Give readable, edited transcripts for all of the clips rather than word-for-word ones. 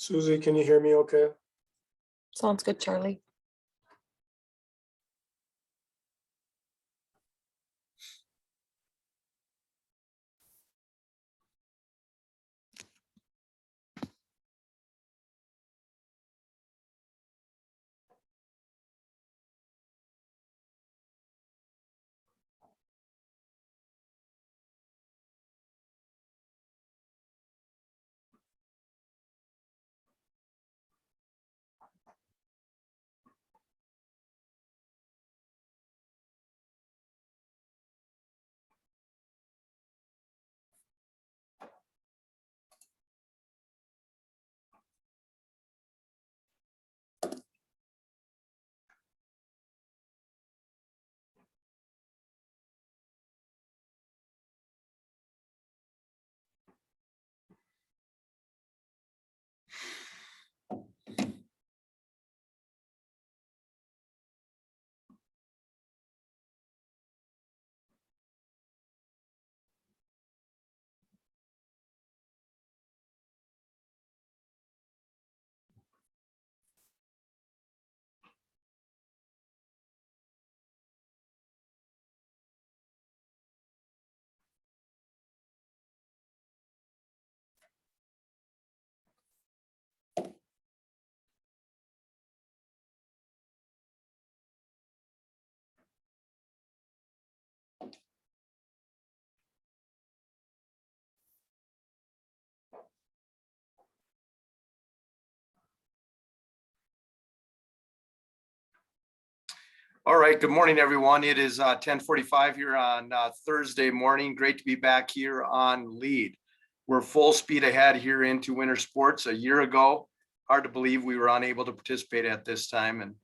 Susie, can you hear me okay? Sounds good, Charlie. All right, good morning, everyone. It is 10:45 here on Thursday morning. Great to be back here on Lead. We're full speed ahead here into winter sports. A year ago, hard to believe we were unable to participate at this time, and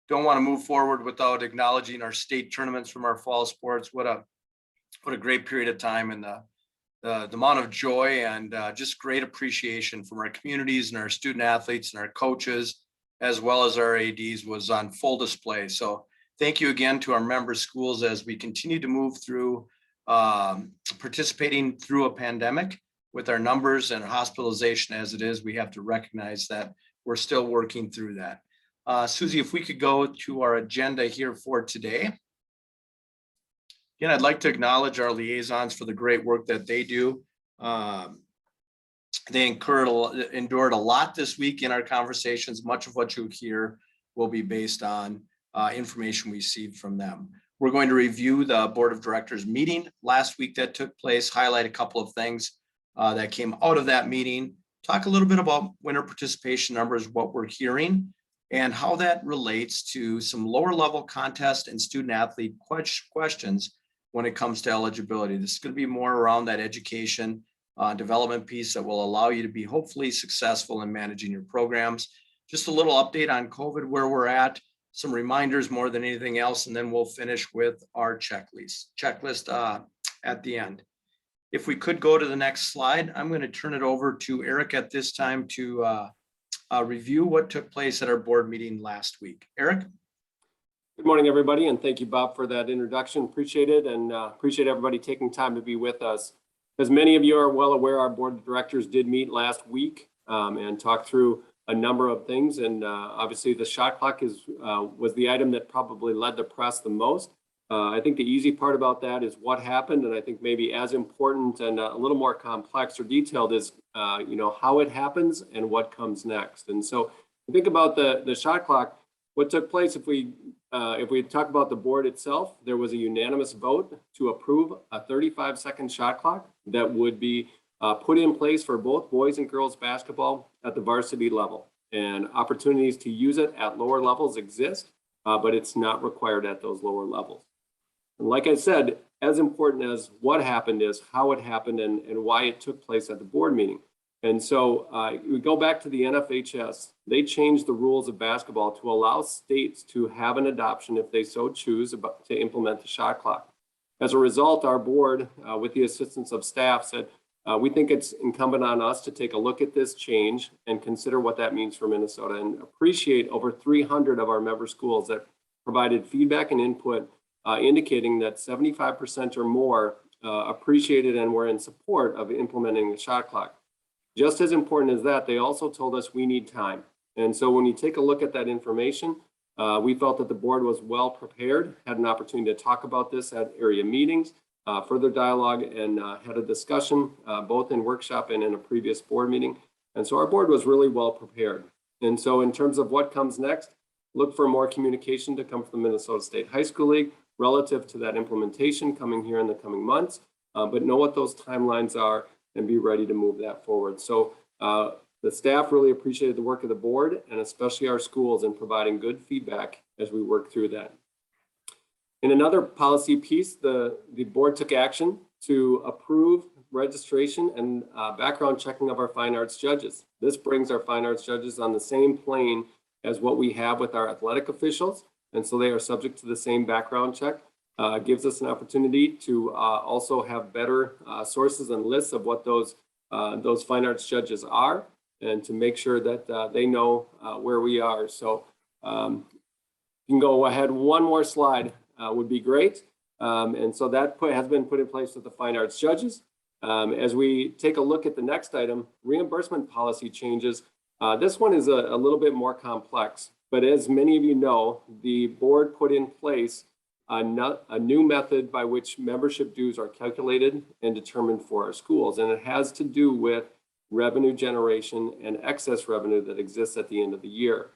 don't want to move forward without acknowledging our state tournaments from our fall sports. What a great period of time, and the amount of joy and just great appreciation from our communities and our student athletes and our coaches, as well as our ADs, was on full display. So thank you again to our member schools as we continue to move through participating through a pandemic with our numbers and hospitalization as it is. We have to recognize that we're still working through that. Susie, if we could go to our agenda here for today. Again, I'd like to acknowledge our liaisons for the great work that they do. They endured a lot this week in our conversations. Much of what you hear will be based on information we received from them. We're going to review the board of directors meeting last week that took place, highlight a couple of things that came out of that meeting, talk a little bit about winter participation numbers, what we're hearing, and how that relates to some lower level contest and student athlete questions when it comes to eligibility. This is going to be more around that education development piece that will allow you to be hopefully successful in managing your programs. Just a little update on COVID, where we're at, some reminders more than anything else, and then we'll finish with our checklist at the end. If we could go to the next slide, I'm going to turn it over to Eric at this time to review what took place at our board meeting last week. Eric? Good morning, everybody, and thank you, Bob, for that introduction. Appreciate it, and appreciate everybody taking time to be with us. As many of you are well aware, our board of directors did meet last week and talk through a number of things, and obviously the shot clock was the item that probably led the press the most. I think the easy part about that is what happened, and I think maybe as important and a little more complex or detailed is how it happens and what comes next. And so think about the shot clock. What took place, if we talk about the board itself, there was a unanimous vote to approve a 35-second shot clock that would be put in place for both boys and girls basketball at the varsity level. And opportunities to use it at lower levels exist, but it's not required at those lower levels. And like I said, as important as what happened is how it happened and why it took place at the board meeting. And so we go back to the NFHS. They changed the rules of basketball to allow states to have an adoption if they so choose to implement the shot clock. As a result, our board, with the assistance of staff, said, we think it's incumbent on us to take a look at this change and consider what that means for Minnesota, and appreciate over 300 of our member schools that provided feedback and input, indicating that 75% or more appreciated and were in support of implementing the shot clock. Just as important as that, they also told us we need time. And so when you take a look at that information, we felt that the board was well prepared, had an opportunity to talk about this at area meetings, further dialogue, and had a discussion both in workshop and in a previous board meeting. And so our board was really well prepared. And so in terms of what comes next, look for more communication to come from the Minnesota State High School League relative to that implementation coming here in the coming months, but know what those timelines are and be ready to move that forward. So the staff really appreciated the work of the board and especially our schools in providing good feedback as we work through that. In another policy piece, the board took action to approve registration and background checking of our fine arts judges. This brings our fine arts judges on the same plane as what we have with our athletic officials. And so they are subject to the same background check. Gives us an opportunity to also have better sources and lists of what those fine arts judges are, and to make sure that they know where we are. So you can go ahead, one more slide would be great. And so that has been put in place with the fine arts judges. As we take a look at the next item, reimbursement policy changes. This one is a little bit more complex, but as many of you know, the board put in place a new method by which membership dues are calculated and determined for our schools. And it has to do with revenue generation and excess revenue that exists at the end of the year.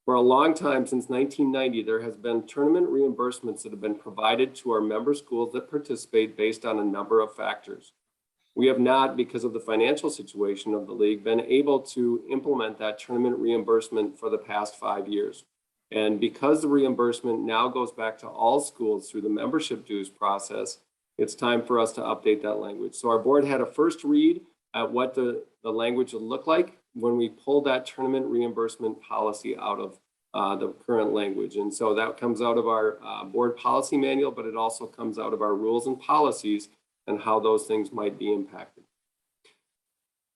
For a long time, since 1990, there has been tournament reimbursements that have been provided to our member schools that participate based on a number of factors. We have not, because of the financial situation of the league, been able to implement that tournament reimbursement for the past 5 years. And because the reimbursement now goes back to all schools through the membership dues process, it's time for us to update that language. So our board had a first read at what the language would look like when we pulled that tournament reimbursement policy out of the current language. And so that comes out of our board policy manual, but it also comes out of our rules and policies and how those things might be impacted.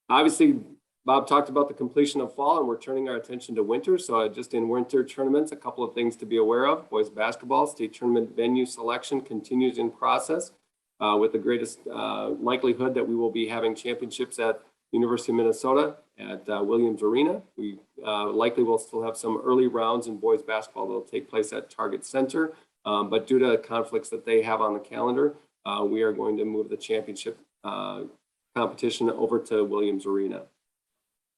Obviously, Bob talked about the completion of fall, and we're turning our attention to winter. So just in winter tournaments, a couple of things to be aware of. Boys basketball state tournament venue selection continues in process with the greatest likelihood that we will be having championships at University of Minnesota at Williams Arena. We likely will still have some early rounds in boys basketball that will take place at Target Center. But due to conflicts that they have on the calendar, we are going to move the championship competition over to Williams Arena.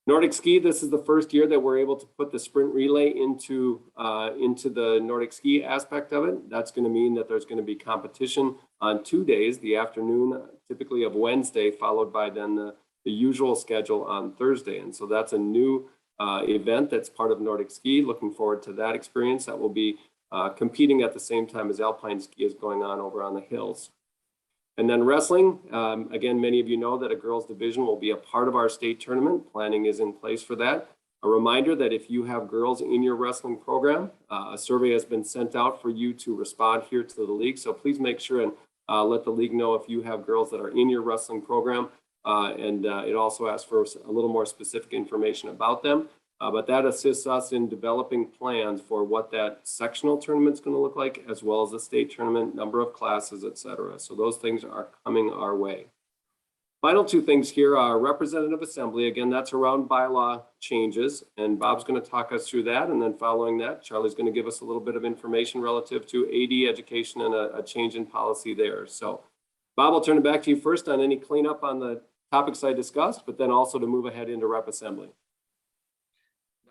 Nordic ski, this is the first year that we're able to put the sprint relay into the Nordic ski aspect of it. That's going to mean that there's going to be competition on 2 days, the afternoon typically of Wednesday, followed by then the usual schedule on Thursday. And so that's a new event that's part of Nordic ski. Looking forward to that experience. That will be competing at the same time as alpine ski is going on over on the hills. And then wrestling, again, many of you know that a girls division will be a part of our state tournament. Planning is in place for that. A reminder that if you have girls in your wrestling program, a survey has been sent out for you to respond here to the league. So please make sure and let the league know if you have girls that are in your wrestling program. It also asks for a little more specific information about them. But that assists us in developing plans for what that sectional tournament is going to look like, as well as the state tournament, number of classes, et cetera. So those things are coming our way. Final two things here are representative assembly. Again, that's around bylaw changes, and Bob's going to talk us through that. And then following that, Charlie's going to give us a little bit of information relative to AD education and a change in policy there. So Bob, I'll turn it back to you first on any cleanup on the topics I discussed, but then also to move ahead into rep assembly.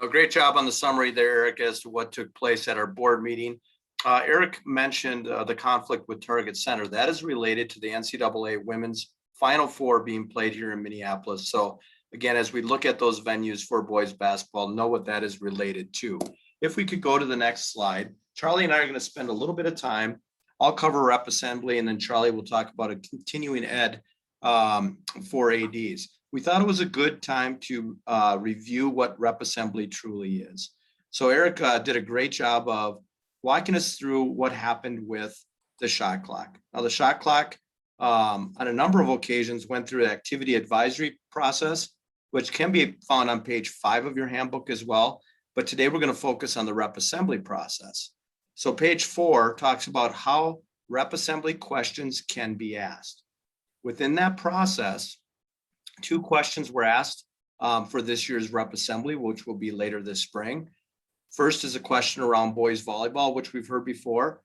A great job on the summary there, Eric, as to what took place at our board meeting. Eric mentioned the conflict with Target Center. That is related to the NCAA Women's Final Four being played here in Minneapolis. So again, as we look at those venues for boys basketball, know what that is related to. If we could go to the next slide, Charlie and I are going to spend a little bit of time. I'll cover rep assembly, and then Charlie will talk about a continuing ed for ADs. We thought it was a good time to review what rep assembly truly is. So Eric did a great job of walking us through what happened with the shot clock. Now the shot clock on a number of occasions went through an activity advisory process, which can be found on page 5 of your handbook as well. But today we're going to focus on the rep assembly process. So page 4 talks about how rep assembly questions can be asked. Within that process, 2 questions were asked for this year's rep assembly, which will be later this spring. First is a question around boys volleyball, which we've heard before,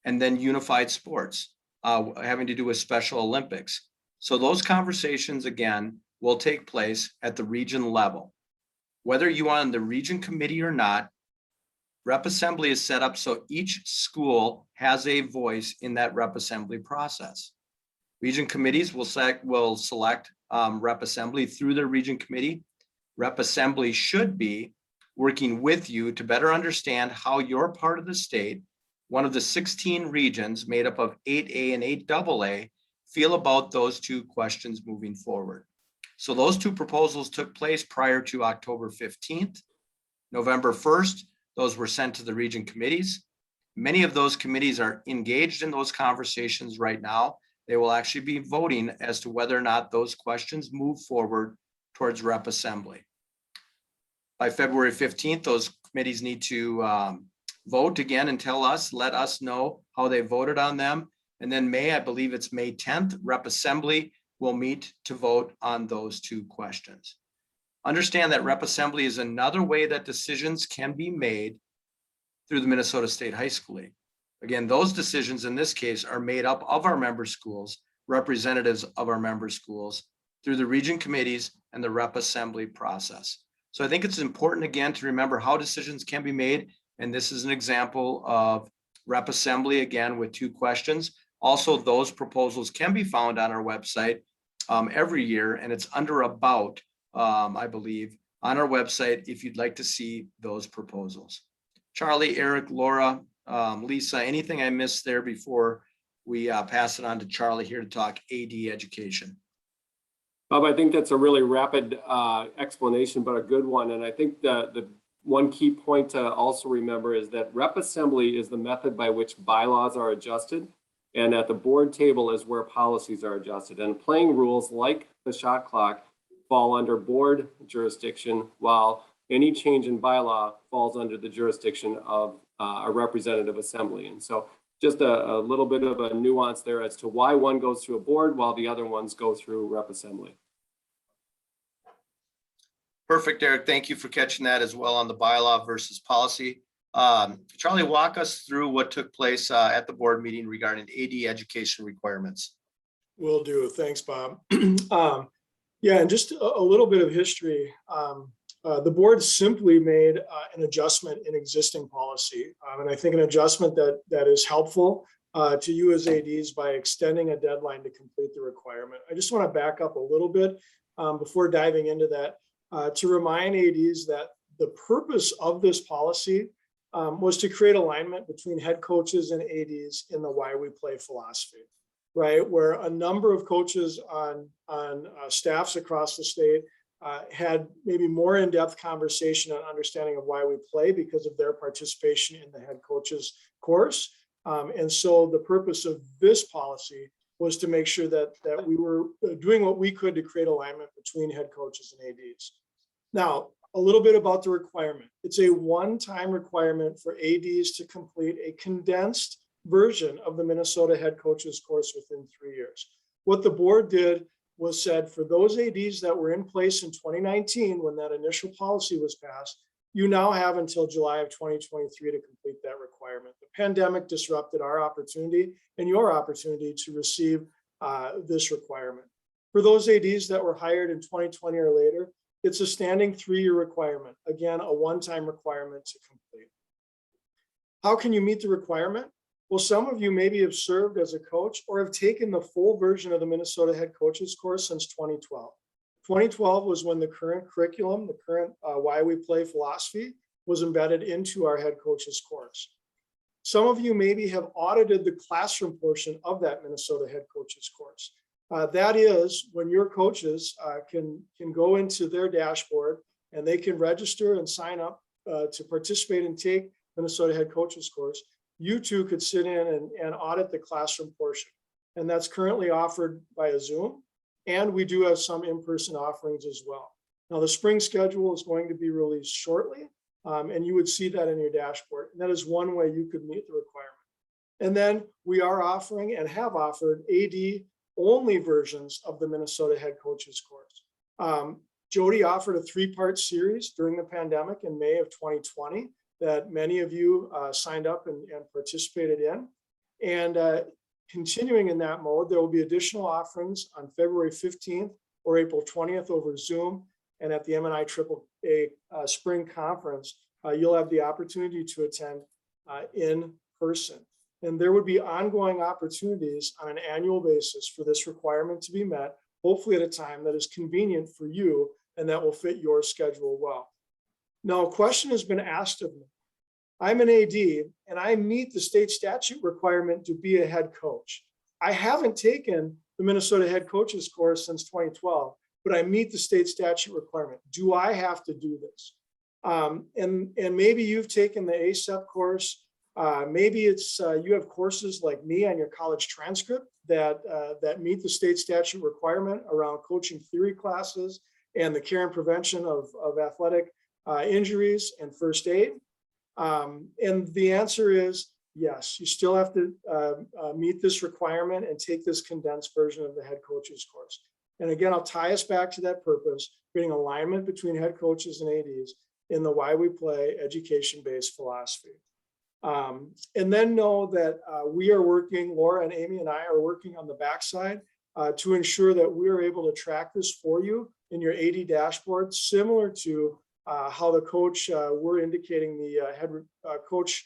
and then unified sports, having to do with Special Olympics. So those conversations, again, will take place at the region level. Whether you are on the region committee or not, rep assembly is set up so each school has a voice in that rep assembly process. Region committees will select rep assembly through their region committee. Rep assembly should be working with you to better understand how your part of the state, one of the 16 regions made up of 8A and 8AA, feel about those two questions moving forward. So those two proposals took place prior to October 15th. November 1st, those were sent to the region committees. Many of those committees are engaged in those conversations right now. They will actually be voting as to whether or not those questions move forward towards rep assembly. By February 15th, those committees need to vote again and let us know how they voted on them. And then I believe it's May 10th, rep assembly will meet to vote on those two questions. Understand that rep assembly is another way that decisions can be made through the Minnesota State High School League. Again, those decisions in this case are made up of our member schools, representatives of our member schools through the region committees and the rep assembly process. So I think it's important again to remember how decisions can be made. And this is an example of rep assembly again with two questions. Also, those proposals can be found on our website every year, and it's under about, I believe, on our website if you'd like to see those proposals. Charlie, Eric, Laura, Lisa, anything I missed there before we pass it on to Charlie here to talk AD education? Bob, I think that's a really rapid explanation, but a good one. And I think the one key point to also remember is that rep assembly is the method by which bylaws are adjusted. And at the board table is where policies are adjusted. And playing rules like the shot clock fall under board jurisdiction, while any change in bylaw falls under the jurisdiction of a representative assembly. And so just a little bit of a nuance there as to why one goes through a board while the other ones go through rep assembly. Perfect, Eric. Thank you for catching that as well on the bylaw versus policy. Charlie, walk us through what took place at the board meeting regarding AD education requirements. Will do. Thanks, Bob. Yeah, and just a little bit of history. The board simply made an adjustment in existing policy. And I think an adjustment that is helpful to you as ADs by extending a deadline to complete the requirement. I just want to back up a little bit before diving into that to remind ADs that the purpose of this policy was to create alignment between head coaches and ADs in the why we play philosophy, right? Where a number of coaches on staffs across the state had maybe more in-depth conversation and understanding of why we play because of their participation in the head coaches course. And so the purpose of this policy was to make sure that we were doing what we could to create alignment between head coaches and ADs. Now, a little bit about the requirement. It's a one-time requirement for ADs to complete a condensed version of the Minnesota head coaches course within 3 years. What the board did was said for those ADs that were in place in 2019 when that initial policy was passed, you now have until July of 2023 to complete that requirement. The pandemic disrupted our opportunity and your opportunity to receive this requirement. For those ADs that were hired in 2020 or later, it's a standing 3-year requirement. Again, a one-time requirement to complete. How can you meet the requirement? Well, some of you maybe have served as a coach or have taken the full version of the Minnesota head coaches course since 2012. 2012 was when the current curriculum, the current why we play philosophy was embedded into our head coaches course. Some of you maybe have audited the classroom portion of that Minnesota head coaches course. That is when your coaches can go into their dashboard and they can register and sign up to participate and take Minnesota head coaches course. You too could sit in and audit the classroom portion. And that's currently offered via Zoom. And we do have some in-person offerings as well. Now the spring schedule is going to be released shortly. And you would see that in your dashboard. And that is one way you could meet the requirement. And then we are offering and have offered AD only versions of the Minnesota head coaches course. Jody offered a 3-part series during the pandemic in May of 2020 that many of you signed up and participated in. And continuing in that mode, there will be additional offerings on February 15th or April 20th over Zoom. And at the MNI AAA Spring Conference, you'll have the opportunity to attend in person. And there would be ongoing opportunities on an annual basis for this requirement to be met, hopefully at a time that is convenient for you and that will fit your schedule well. Now, a question has been asked of me. I'm an AD and I meet the state statute requirement to be a head coach. I haven't taken the Minnesota head coaches course since 2012, but I meet the state statute requirement. Do I have to do this? And maybe you've taken the ACEP course. Maybe it's you have courses like me on your college transcript that meet the state statute requirement around coaching theory classes and the care and prevention of athletic injuries and first aid. And the answer is yes, you still have to meet this requirement and take this condensed version of the head coaches course. And again, I'll tie us back to that purpose, creating alignment between head coaches and ADs in the why we play education-based philosophy. And then know that we are working, Laura and Amy and I are working on the backside to ensure that we are able to track this for you in your AD dashboard, similar to how the coach, we're indicating the head coach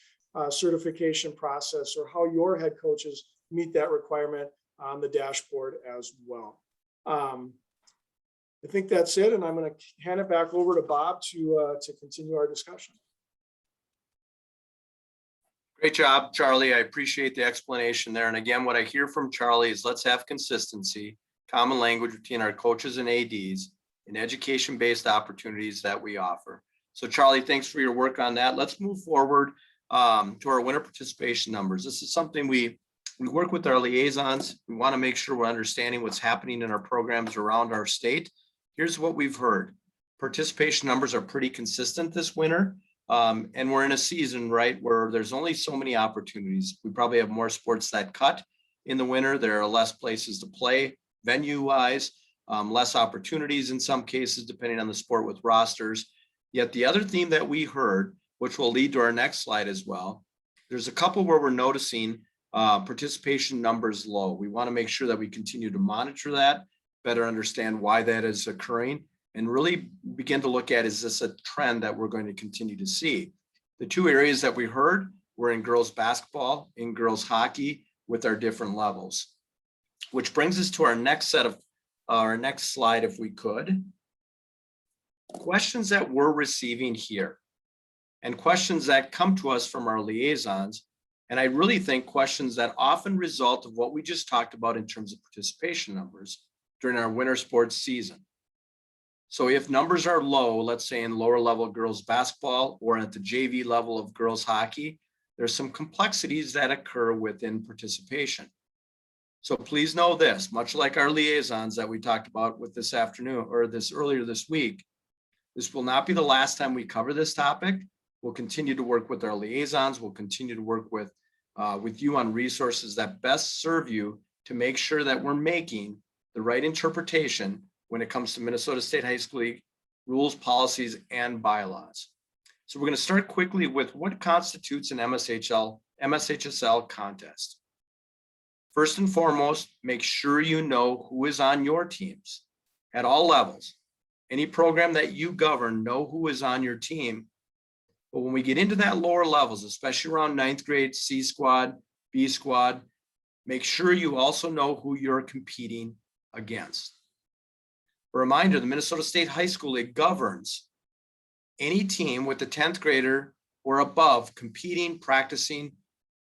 certification process, or how your head coaches meet that requirement on the dashboard as well. I think that's it, and I'm going to hand it back over to Bob to continue our discussion. Great job, Charlie. I appreciate the explanation there. And again, what I hear from Charlie is let's have consistency, common language between our coaches and ADs in education-based opportunities that we offer. So Charlie, thanks for your work on that. Let's move forward to our winter participation numbers. This is something we work with our liaisons. We want to make sure we're understanding what's happening in our programs around our state. Here's what we've heard. Participation numbers are pretty consistent this winter. And we're in a season, right, where there's only so many opportunities. We probably have more sports that cut in the winter. There are less places to play venue-wise, less opportunities in some cases, depending on the sport with rosters. Yet the other theme that we heard, which will lead to our next slide as well, there's a couple where we're noticing participation numbers low. We want to make sure that we continue to monitor that, better understand why that is occurring, and really begin to look at, is this a trend that we're going to continue to see? The two areas that we heard were in girls basketball, in girls hockey, with our different levels. Which brings us to our next slide, if we could. Questions that we're receiving here, and questions that come to us from our liaisons, and I really think questions that often result of what we just talked about in terms of participation numbers during our winter sports season. So if numbers are low, let's say in lower level girls basketball or at the JV level of girls hockey, there's some complexities that occur within participation. So please know this, much like our liaisons that we talked about with this afternoon or earlier this week, this will not be the last time we cover this topic. We'll continue to work with our liaisons. We'll continue to work with you on resources that best serve you to make sure that we're making the right interpretation when it comes to Minnesota State High School League rules, policies, and bylaws. So we're going to start quickly with what constitutes an MSHSL contest. First and foremost, make sure you know who is on your teams at all levels. Any program that you govern, know who is on your team. But when we get into that lower levels, especially around 9th grade, C squad, B squad, make sure you also know who you're competing against. A reminder, the Minnesota State High School League governs any team with a 10th grader or above competing, practicing,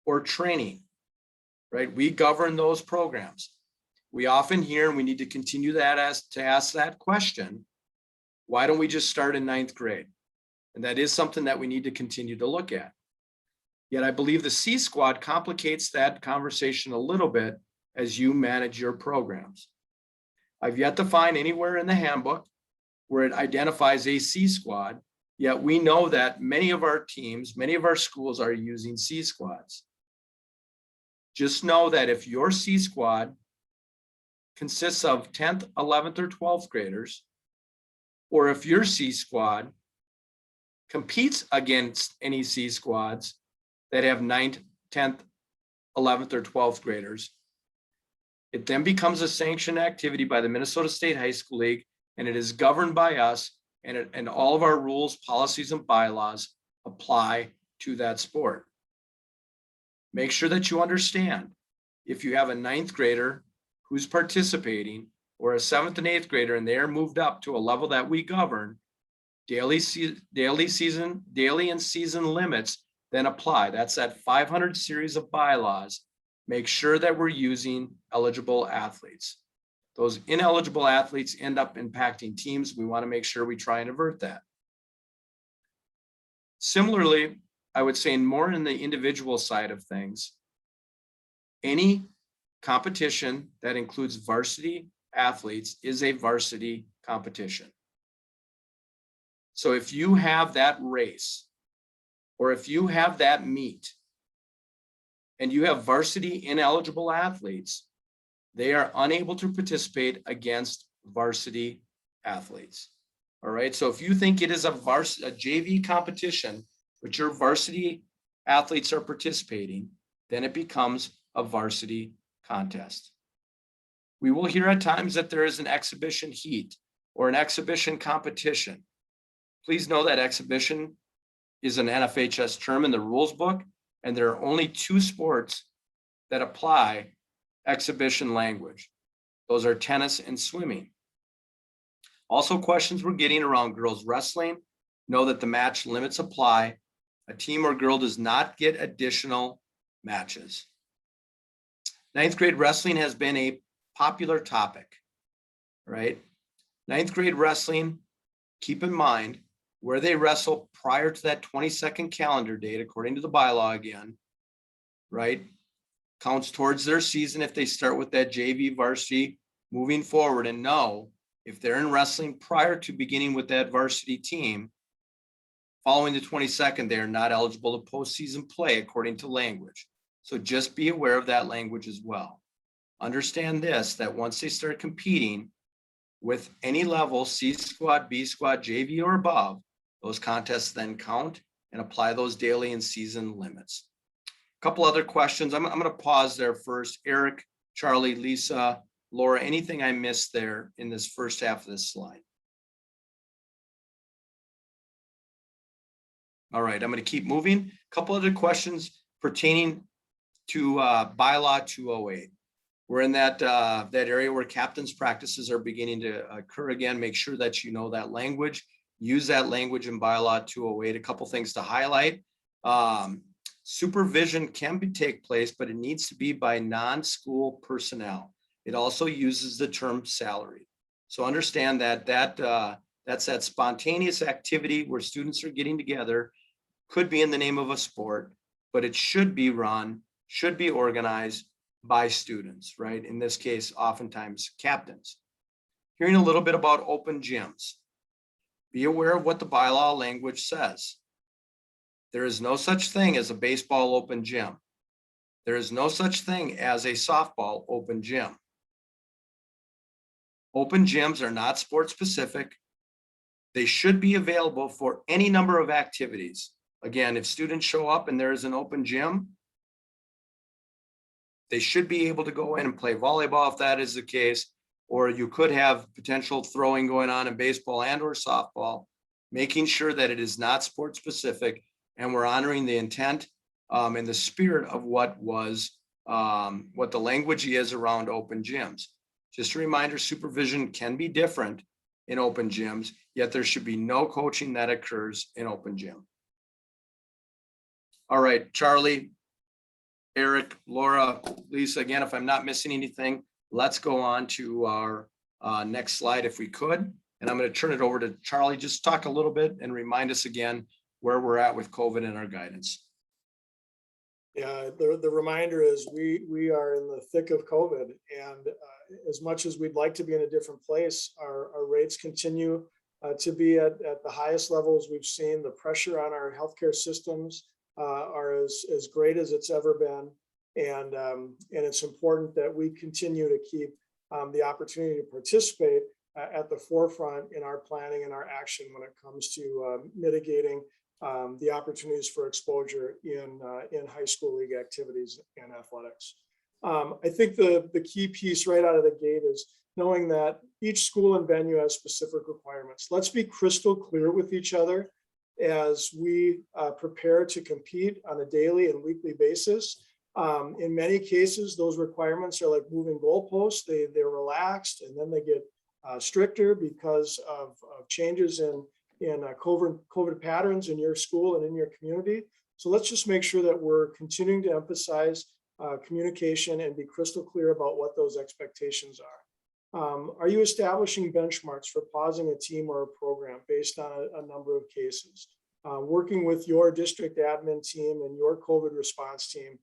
or training, right? We govern those programs. We often hear, and we need to continue to ask that question, why don't we just start in 9th grade? And that is something that we need to continue to look at. Yet I believe the C squad complicates that conversation a little bit as you manage your programs. I've yet to find anywhere in the handbook where it identifies a C squad, yet we know that many of our teams, many of our schools are using C squads. Just know that if your C squad consists of 10th, 11th, or 12th graders, or if your C squad competes against any C squads that have 9th, 10th, 11th, or 12th graders, it then becomes a sanctioned activity by the Minnesota State High School League, and it is governed by us, and all of our rules, policies, and bylaws apply to that sport. Make sure that you understand, if you have a 9th grader who's participating, or a 7th and 8th grader, and they are moved up to a level that we govern, daily and season limits then apply. That's that 500 series of bylaws. Make sure that we're using eligible athletes. Those ineligible athletes end up impacting teams. We want to make sure we try and avert that. Similarly, I would say more in the individual side of things, any competition that includes varsity athletes is a varsity competition. So if you have that race, or if you have that meet, and you have varsity ineligible athletes, they are unable to participate against varsity athletes. All right, so if you think it is a JV competition, but your varsity athletes are participating, then it becomes a varsity contest. We will hear at times that there is an exhibition heat or an exhibition competition. Please know that exhibition is an NFHS term in the rules book, and there are only 2 sports that apply exhibition language. Those are tennis and swimming. Also, questions we're getting around girls wrestling, know that the match limits apply. A team or girl does not get additional matches. 9th grade wrestling has been a popular topic, right? 9th grade wrestling, keep in mind, where they wrestle prior to that 22nd calendar date, according to the bylaw again, right? Counts towards their season if they start with that JV varsity moving forward. And no, if they're in wrestling prior to beginning with that varsity team, following the 22nd, they are not eligible to postseason play according to language. So just be aware of that language as well. Understand this, that once they start competing with any level, C squad, B squad, JV or above, those contests then count and apply those daily and season limits. A couple other questions. I'm going to pause there first. Eric, Charlie, Lisa, Laura, anything I missed there in this first half of this slide? All right, I'm going to keep moving. A couple other questions pertaining to bylaw 208. We're in that area where captain's practices are beginning to occur again. Make sure that you know that language. Use that language in bylaw 208. A couple things to highlight. Supervision can take place, but it needs to be by non-school personnel. It also uses the term salary. So understand that that's that spontaneous activity where students are getting together, could be in the name of a sport, but it should be run, should be organized by students, right? In this case, oftentimes captains. Hearing a little bit about open gyms. Be aware of what the bylaw language says. There is no such thing as a baseball open gym. There is no such thing as a softball open gym. Open gyms are not sport specific. They should be available for any number of activities. Again, if students show up and there is an open gym, they should be able to go in and play volleyball if that is the case, or you could have potential throwing going on in baseball and or softball, making sure that it is not sport specific and we're honoring the intent and the spirit of what the language is around open gyms. Just a reminder, supervision can be different in open gyms, yet there should be no coaching that occurs in open gym. All right, Charlie, Eric, Laura, Lisa, again, if I'm not missing anything, let's go on to our next slide if we could. And I'm going to turn it over to Charlie. Just talk a little bit and remind us again where we're at with COVID and our guidance. Yeah, the reminder is we are in the thick of COVID, and as much as we'd like to be in a different place, our rates continue to be at the highest levels we've seen. The pressure on our healthcare systems are as great as it's ever been, and it's important that we continue to keep the opportunity to participate at the forefront in our planning and our action when it comes to mitigating the opportunities for exposure in high school league activities and athletics. I think the key piece right out of the gate is knowing that each school and venue has specific requirements. Let's be crystal clear with each other as we prepare to compete on a daily and weekly basis. In many cases, those requirements are like moving goalposts. They're relaxed, and then they get stricter because of changes in COVID patterns in your school and in your community. So let's just make sure that we're continuing to emphasize communication and be crystal clear about what those expectations are. Are you establishing benchmarks for pausing a team or a program based on a number of cases? Working with your district admin team and your COVID response team,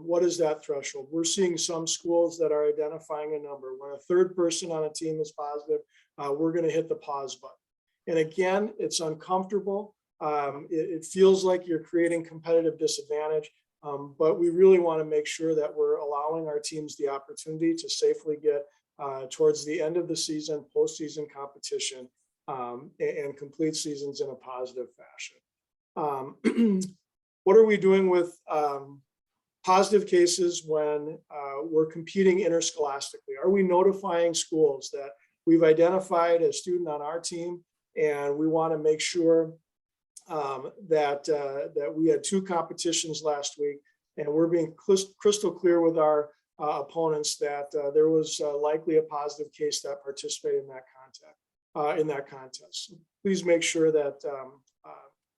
what is that threshold? We're seeing some schools that are identifying a number. When a third person on a team is positive, we're going to hit the pause button. And again, it's uncomfortable. It feels like you're creating competitive disadvantage, but we really want to make sure that we're allowing our teams the opportunity to safely get towards the end of the season, postseason competition, and complete seasons in a positive fashion. What are we doing with positive cases when we're competing interscholastically? Are we notifying schools that we've identified a student on our team, and we want to make sure that we had 2 competitions last week, and we're being crystal clear with our opponents that there was likely a positive case that participated in that contest. Please make sure that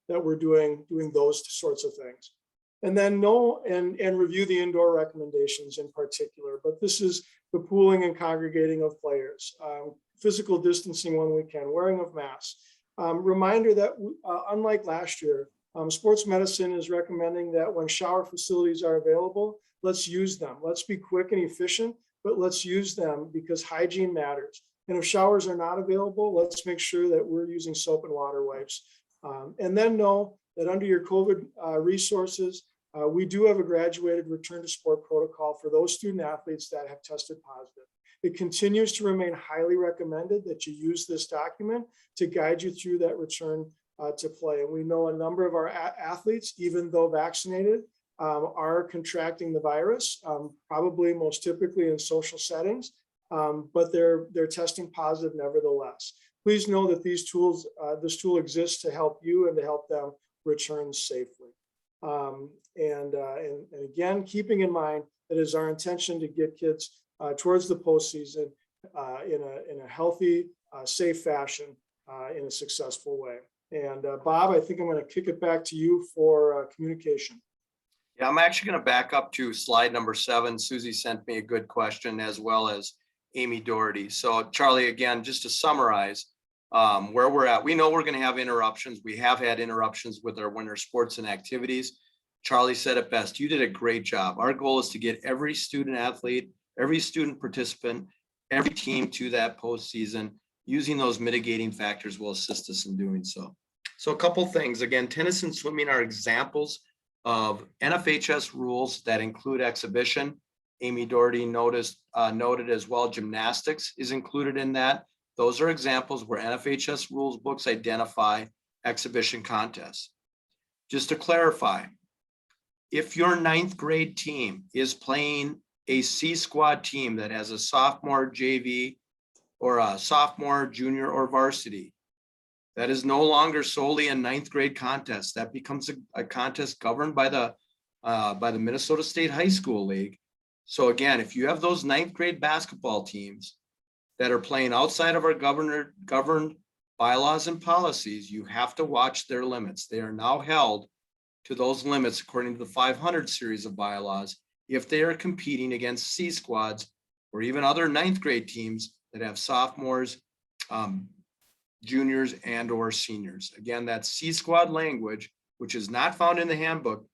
that we're doing those sorts of things. And then know and review the indoor recommendations in particular, but this is the pooling and congregating of players, physical distancing when we can, wearing of masks. Reminder that unlike last year, sports medicine is recommending that when shower facilities are available, let's use them. Let's be quick and efficient, but let's use them because hygiene matters. And if showers are not available, let's make sure that we're using soap and water wipes. And then know that under your COVID resources, we do have a graduated return to sport protocol for those student athletes that have tested positive. It continues to remain highly recommended that you use this document to guide you through that return to play. And we know a number of our athletes, even though vaccinated, are contracting the virus, probably most typically in social settings, but they're testing positive nevertheless. Please know that this tool exists to help you and to help them return safely. And again, keeping in mind that it is our intention to get kids towards the postseason in a healthy, safe fashion, in a successful way. And Bob, I think I'm going to kick it back to you for communication. Yeah, I'm actually going to back up to slide number 7. Susie sent me a good question, as well as Amy Doherty. So Charlie, again, just to summarize where we're at, we know we're going to have interruptions. We have had interruptions with our winter sports and activities. Charlie said it best. You did a great job. Our goal is to get every student athlete, every student participant, every team to that postseason. Using those mitigating factors will assist us in doing so. So a couple things. Again, tennis and swimming are examples of NFHS rules that include exhibition. Amy Doherty noted as well, gymnastics is included in that. Those are examples where NFHS rules books identify exhibition contests. Just to clarify, if your 9th grade team is playing a C squad team that has a sophomore JV or a sophomore, junior, or varsity, that is no longer solely a 9th grade contest. That becomes a contest governed by the Minnesota State High School League. So again, if you have those 9th grade basketball teams that are playing outside of our governed bylaws and policies, you have to watch their limits. They are now held to those limits according to the 500 series of bylaws if they are competing against C squads or even other 9th grade teams that have sophomores, juniors, and or seniors. Again, that C squad language, which is not found in the handbook,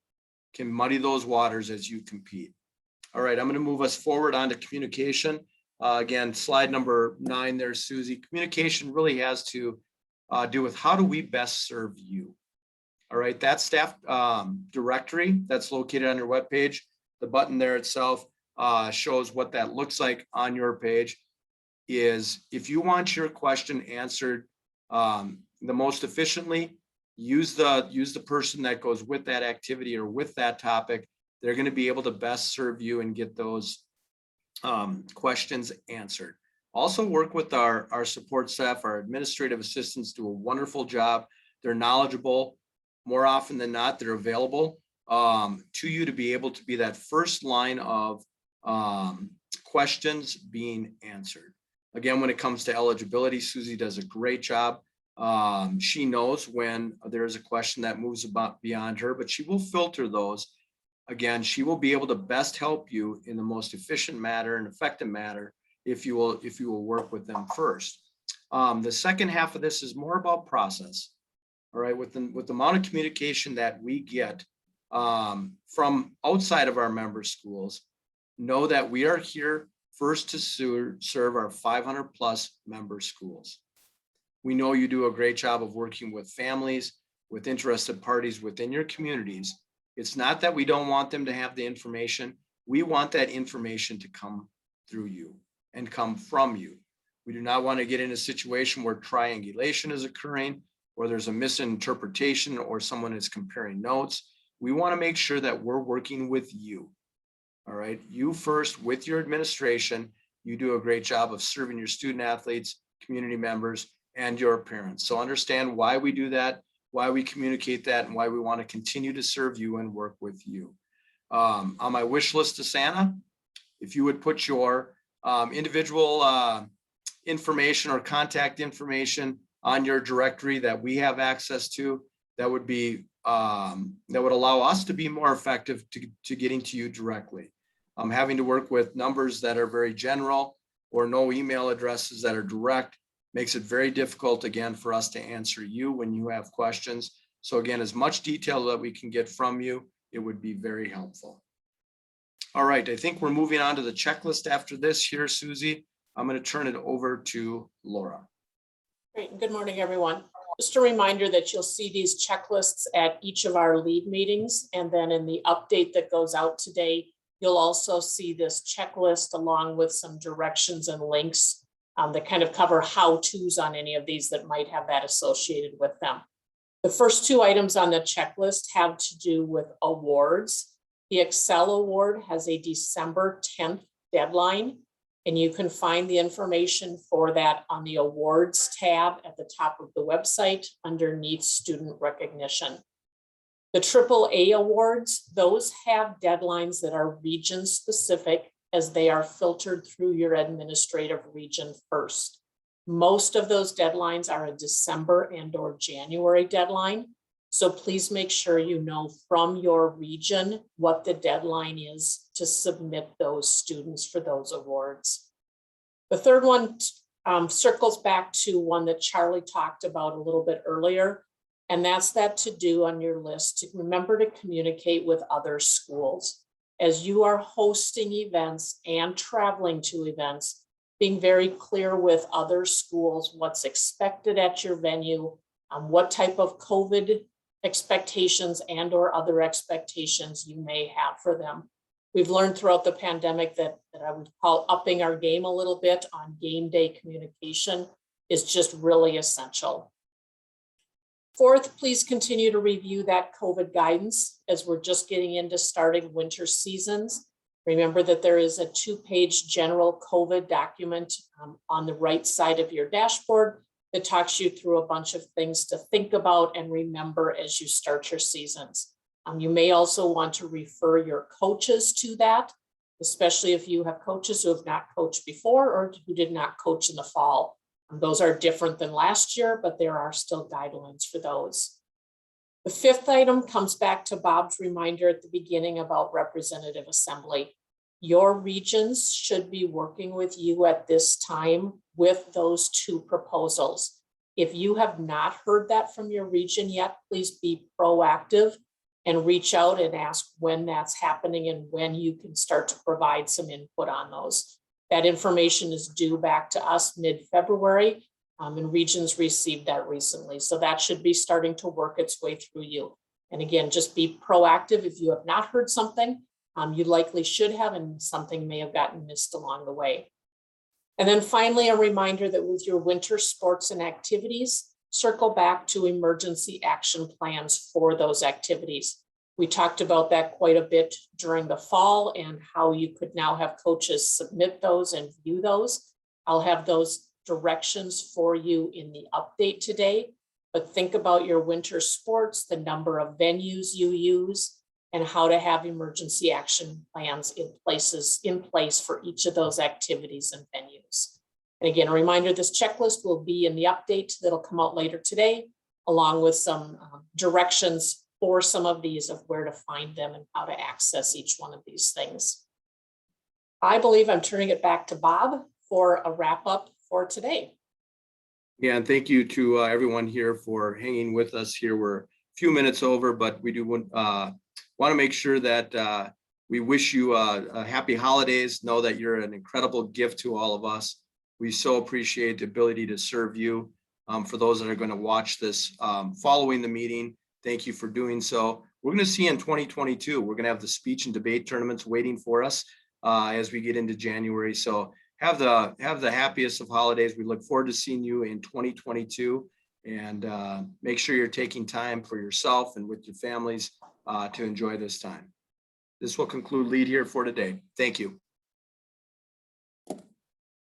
can muddy those waters as you compete. All right, I'm going to move us forward onto communication. Again, slide number 9 there, Susie. Communication really has to do with how do we best serve you. All right, that staff directory that's located on your webpage, the button there itself shows what that looks like on your page. is if you want your question answered the most efficiently, use the person that goes with that activity or with that topic. They're going to be able to best serve you and get those questions answered. Also work with our support staff. Our administrative assistants do a wonderful job. They're knowledgeable. More often than not, they're available to you to be able to be that first line of questions being answered. Again, when it comes to eligibility, Susie does a great job. She knows when there is a question that moves about beyond her, but she will filter those. Again, she will be able to best help you in the most efficient manner and effective manner if you will work with them first. The second half of this is more about process. All right, with the amount of communication that we get from outside of our member schools, know that we are here first to serve our 500 plus member schools. We know you do a great job of working with families, with interested parties within your communities. It's not that we don't want them to have the information. We want that information to come through you and come from you. We do not want to get in a situation where triangulation is occurring, or there's a misinterpretation, or someone is comparing notes. We want to make sure that we're working with you. All right, you first with your administration. You do a great job of serving your student athletes, community members, and your parents. So understand why we do that, why we communicate that, and why we want to continue to serve you and work with you. On my wish list to Santa, if you would put your individual information or contact information on your directory that we have access to, that would be that would allow us to be more effective to getting to you directly. Having to work with numbers that are very general or no email addresses that are direct makes it very difficult, again, for us to answer you when you have questions. So again, as much detail that we can get from you, it would be very helpful. All right, I think we're moving on to the checklist after this here, Susie. I'm going to turn it over to Laura. Great. Good morning, everyone. Just a reminder that you'll see these checklists at each of our lead meetings. And then in the update that goes out today, you'll also see this checklist along with some directions and links that kind of cover how-tos on any of these that might have that associated with them. The first two items on the checklist have to do with awards. The Excel Award has a December 10th deadline, and you can find the information for that on the awards tab at the top of the website underneath student recognition. The AAA awards, those have deadlines that are region specific as they are filtered through your administrative region first. Most of those deadlines are a December and/or January deadline. So please make sure you know from your region what the deadline is to submit those students for those awards. The third one circles back to one that Charlie talked about a little bit earlier, and that's that to do on your list to remember to communicate with other schools. As you are hosting events and traveling to events, being very clear with other schools what's expected at your venue, what type of COVID expectations and or other expectations you may have for them. We've learned throughout the pandemic that I would call upping our game a little bit on game day communication is just really essential. Fourth, please continue to review that COVID guidance as we're just getting into starting winter seasons. Remember that there is a 2-page general COVID document on the right side of your dashboard that talks you through a bunch of things to think about and remember as you start your seasons. You may also want to refer your coaches to that, especially if you have coaches who have not coached before or who did not coach in the fall. Those are different than last year, but there are still guidelines for those. The fifth item comes back to Bob's reminder at the beginning about representative assembly. Your regions should be working with you at this time with those two proposals. If you have not heard that from your region yet, please be proactive and reach out and ask when that's happening and when you can start to provide some input on those. That information is due back to us mid-February, and regions received that recently. So that should be starting to work its way through you. And again, just be proactive. If you have not heard something, you likely should have, and something may have gotten missed along the way. And then finally, a reminder that with your winter sports and activities, circle back to emergency action plans for those activities. We talked about that quite a bit during the fall and how you could now have coaches submit those and view those. I'll have those directions for you in the update today, but think about your winter sports, the number of venues you use, and how to have emergency action plans in place for each of those activities and venues. And again, a reminder, this checklist will be in the update that'll come out later today, along with some directions for some of these of where to find them and how to access each one of these things. I believe I'm turning it back to Bob for a wrap up for today. Yeah, and thank you to everyone here for hanging with us here. We're a few minutes over, but we do want to make sure that we wish you a happy holidays. Know that you're an incredible gift to all of us. We so appreciate the ability to serve you. For those that are going to watch this following the meeting, thank you for doing so. We're going to see in 2022, we're going to have the speech and debate tournaments waiting for us as we get into January. So have the happiest of holidays. We look forward to seeing you in 2022, and make sure you're taking time for yourself and with your families to enjoy this time. This will conclude Lead Here for today. Thank you.